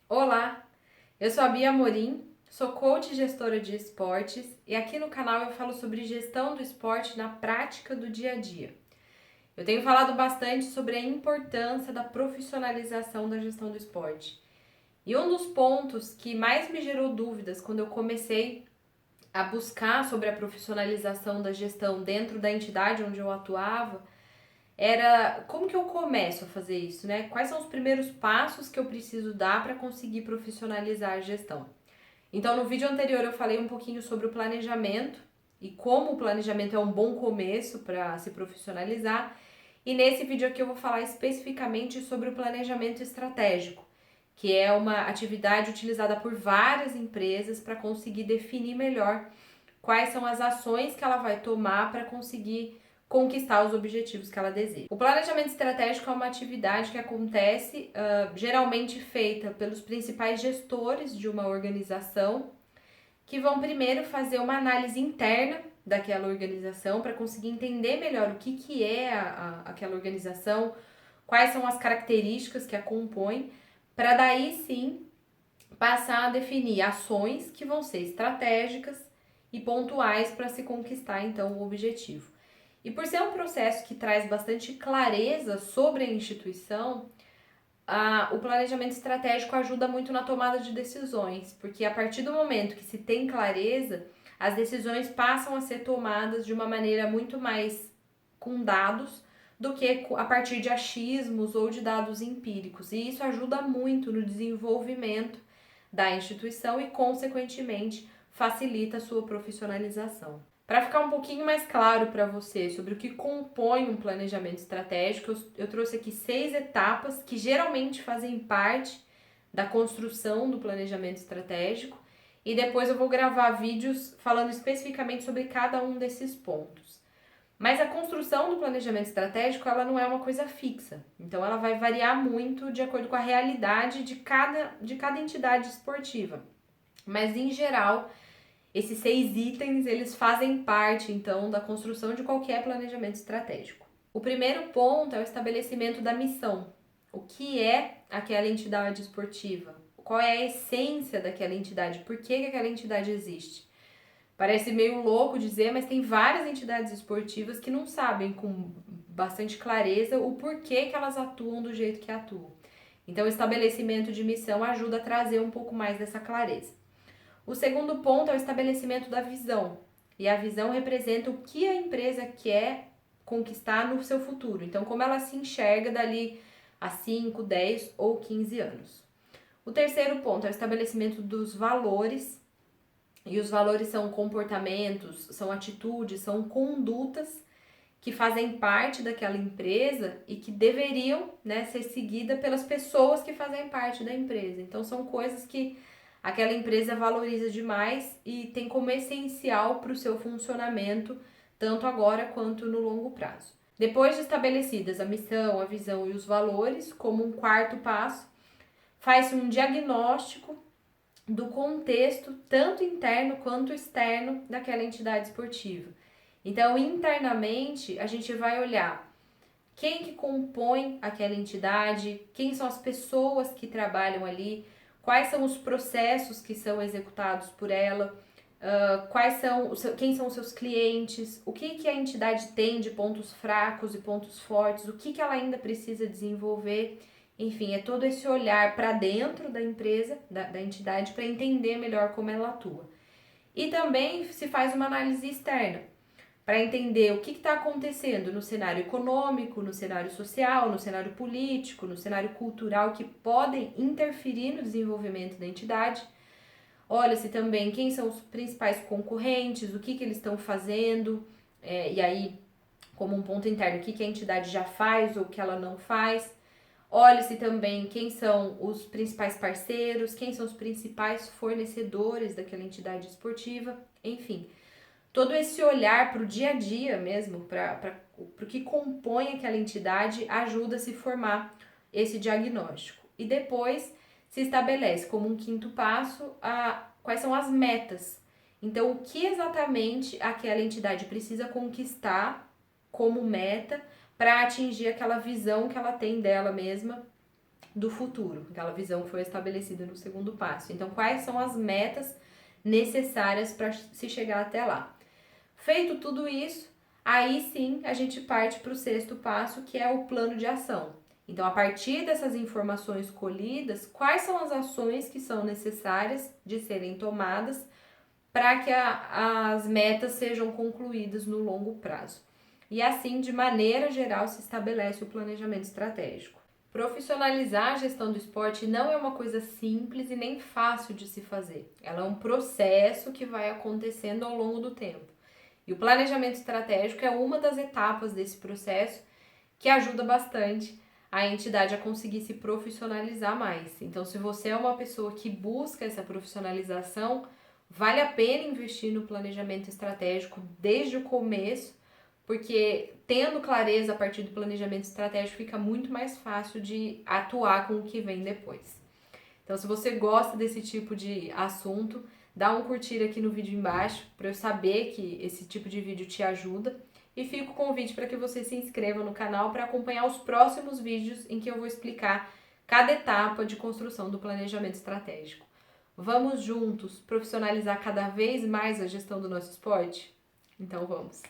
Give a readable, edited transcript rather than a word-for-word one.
Olá, eu sou a Bia Amorim, sou coach e gestora de esportes e aqui no canal eu falo sobre gestão do esporte na prática do dia a dia. Eu tenho falado bastante sobre a importância da profissionalização da gestão do esporte. E um dos pontos que mais me gerou dúvidas quando eu comecei a buscar sobre a profissionalização da gestão dentro da entidade onde eu atuava era como que eu começo a fazer isso, né? Quais são os primeiros passos que eu preciso dar para conseguir profissionalizar a gestão? Então, no vídeo anterior eu falei um pouquinho sobre o planejamento e como o planejamento é um bom começo para se profissionalizar. E nesse vídeo aqui eu vou falar especificamente sobre o planejamento estratégico, que é uma atividade utilizada por várias empresas para conseguir definir melhor quais são as ações que ela vai tomar para conseguir conquistar os objetivos que ela deseja. O planejamento estratégico é uma atividade que acontece geralmente feita pelos principais gestores de uma organização, que vão primeiro fazer uma análise interna daquela organização para conseguir entender melhor o que é aquela organização, quais são as características que a compõem, para daí sim passar a definir ações que vão ser estratégicas e pontuais para se conquistar então o objetivo. E por ser um processo que traz bastante clareza sobre a instituição, o planejamento estratégico ajuda muito na tomada de decisões, porque a partir do momento que se tem clareza, as decisões passam a ser tomadas de uma maneira muito mais com dados do que a partir de achismos ou de dados empíricos. E isso ajuda muito no desenvolvimento da instituição e, consequentemente, facilita a sua profissionalização. Para ficar um pouquinho mais claro para você sobre o que compõe um planejamento estratégico, eu trouxe aqui 6 etapas que geralmente fazem parte da construção do planejamento estratégico e depois eu vou gravar vídeos falando especificamente sobre cada um desses pontos. Mas a construção do planejamento estratégico, ela não é uma coisa fixa. Então ela vai variar muito de acordo com a realidade de cada entidade esportiva. Mas em geral, esses 6 itens, eles fazem parte, então, da construção de qualquer planejamento estratégico. O primeiro ponto é o estabelecimento da missão. O que é aquela entidade esportiva? Qual é a essência daquela entidade? Por que aquela entidade existe? Parece meio louco dizer, mas tem várias entidades esportivas que não sabem com bastante clareza o porquê que elas atuam do jeito que atuam. Então, o estabelecimento de missão ajuda a trazer um pouco mais dessa clareza. O segundo ponto é o estabelecimento da visão. E a visão representa o que a empresa quer conquistar no seu futuro. Então, como ela se enxerga dali a 5, 10 ou 15 anos. O terceiro ponto é o estabelecimento dos valores. E os valores são comportamentos, são atitudes, são condutas que fazem parte daquela empresa e que deveriam, né, ser seguidas pelas pessoas que fazem parte da empresa. Então, são coisas que aquela empresa valoriza demais e tem como essencial para o seu funcionamento, tanto agora quanto no longo prazo. Depois de estabelecidas a missão, a visão e os valores, como um quarto passo, faz-se um diagnóstico do contexto, tanto interno quanto externo, daquela entidade esportiva. Então, internamente, a gente vai olhar quem que compõe aquela entidade, quem são as pessoas que trabalham ali, quais são os processos que são executados por ela, quem são os seus clientes, o que a entidade tem de pontos fracos e pontos fortes, o que ela ainda precisa desenvolver. Enfim, é todo esse olhar para dentro da empresa, da entidade, para entender melhor como ela atua. E também se faz uma análise externa, para entender o que está acontecendo no cenário econômico, no cenário social, no cenário político, no cenário cultural, que podem interferir no desenvolvimento da entidade. Olha-se também quem são os principais concorrentes, o que eles estão fazendo, e aí, como um ponto interno, o que a entidade já faz ou o que ela não faz. Olhe-se também quem são os principais parceiros, quem são os principais fornecedores daquela entidade esportiva, enfim. Todo esse olhar para o dia a dia mesmo, para o que compõe aquela entidade, ajuda a se formar esse diagnóstico. E depois se estabelece como um quinto passo quais são as metas. Então, o que exatamente aquela entidade precisa conquistar como meta para atingir aquela visão que ela tem dela mesma do futuro, aquela visão que foi estabelecida no segundo passo. Então, quais são as metas necessárias para se chegar até lá? Feito tudo isso, aí sim a gente parte para o sexto passo, que é o plano de ação. Então, a partir dessas informações colhidas, quais são as ações que são necessárias de serem tomadas para que as metas sejam concluídas no longo prazo. E assim, de maneira geral, se estabelece o planejamento estratégico. Profissionalizar a gestão do esporte não é uma coisa simples e nem fácil de se fazer. Ela é um processo que vai acontecendo ao longo do tempo. E o planejamento estratégico é uma das etapas desse processo que ajuda bastante a entidade a conseguir se profissionalizar mais. Então, se você é uma pessoa que busca essa profissionalização, vale a pena investir no planejamento estratégico desde o começo, porque tendo clareza a partir do planejamento estratégico fica muito mais fácil de atuar com o que vem depois. Então, se você gosta desse tipo de assunto, dá um curtir aqui no vídeo embaixo para eu saber que esse tipo de vídeo te ajuda. E fica o convite para que você se inscreva no canal para acompanhar os próximos vídeos em que eu vou explicar cada etapa de construção do planejamento estratégico. Vamos juntos profissionalizar cada vez mais a gestão do nosso esporte? Então vamos!